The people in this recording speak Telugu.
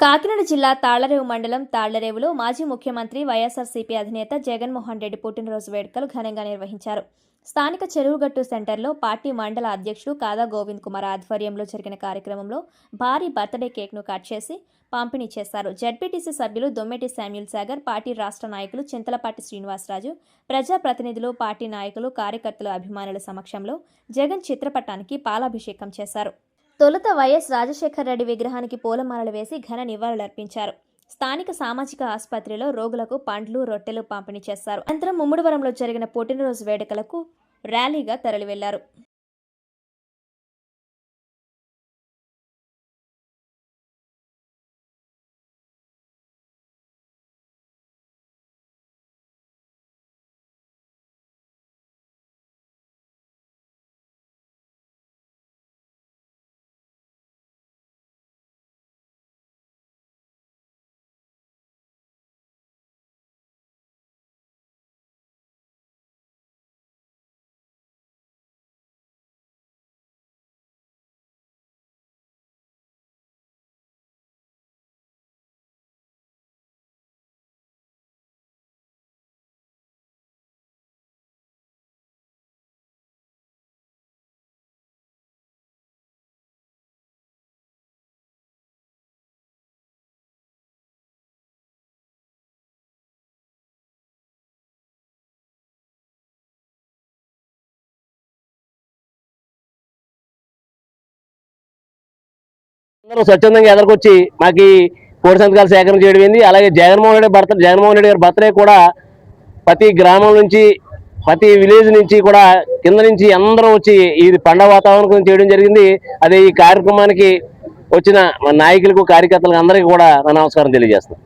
కాకినాడ జిల్లా తాళ్లరేవు మండలం తాళ్లరేవులో మాజీ ముఖ్యమంత్రి వైఎస్ఆర్సీపీ అధినేత జగన్మోహన్ రెడ్డి పుట్టినరోజు వేడుకలు ఘనంగా నిర్వహించారు. స్థానిక చెరువుగట్టు సెంటర్లో పార్టీ మండల అధ్యక్షుడు కాదా గోవింద్ కుమార్ ఆధ్వర్యంలో జరిగిన కార్యక్రమంలో భారీ బర్త్డే కేక్ను కట్ చేసి పంపిణీ చేశారు. జడ్పీటీసీ సభ్యులు దొమ్మెటి శామ్యూల్ సాగర్, పార్టీ రాష్ట్ర నాయకులు చింతలపాటి శ్రీనివాసరాజు, ప్రజాప్రతినిధులు, పార్టీ నాయకులు, కార్యకర్తల అభిమానుల సమక్షంలో జగన్ చిత్రపటానికి పాలాభిషేకం చేశారు. తొలుత వైఎస్ రాజశేఖర్ రెడ్డి విగ్రహానికి పూలమాలలు వేసి ఘన నివాళులర్పించారు. స్థానిక సామాజిక ఆసుపత్రిలో రోగులకు పండ్లు, రొట్టెలు పంపిణీ చేశారు. అనంతరం ముమ్మడివరంలో జరిగిన పుట్టినరోజు వేడుకలకు ర్యాలీగా తరలివెళ్లారు. అందరూ స్వచ్ఛందంగా ఎదుర్కొచ్చి మాకు కోటి సంతకాలు సేకరణ చేయడం. అలాగే జగన్మోహన్ రెడ్డి గారి బర్త్డే కూడా ప్రతి గ్రామం నుంచి, ప్రతి విలేజ్ నుంచి కూడా, కింద నుంచి అందరూ వచ్చి ఈ పండగ వాతావరణం చేయడం జరిగింది. అదే ఈ కార్యక్రమానికి వచ్చిన నాయకులకు, కార్యకర్తలకు అందరికీ కూడా నమస్కారం తెలియజేస్తాను.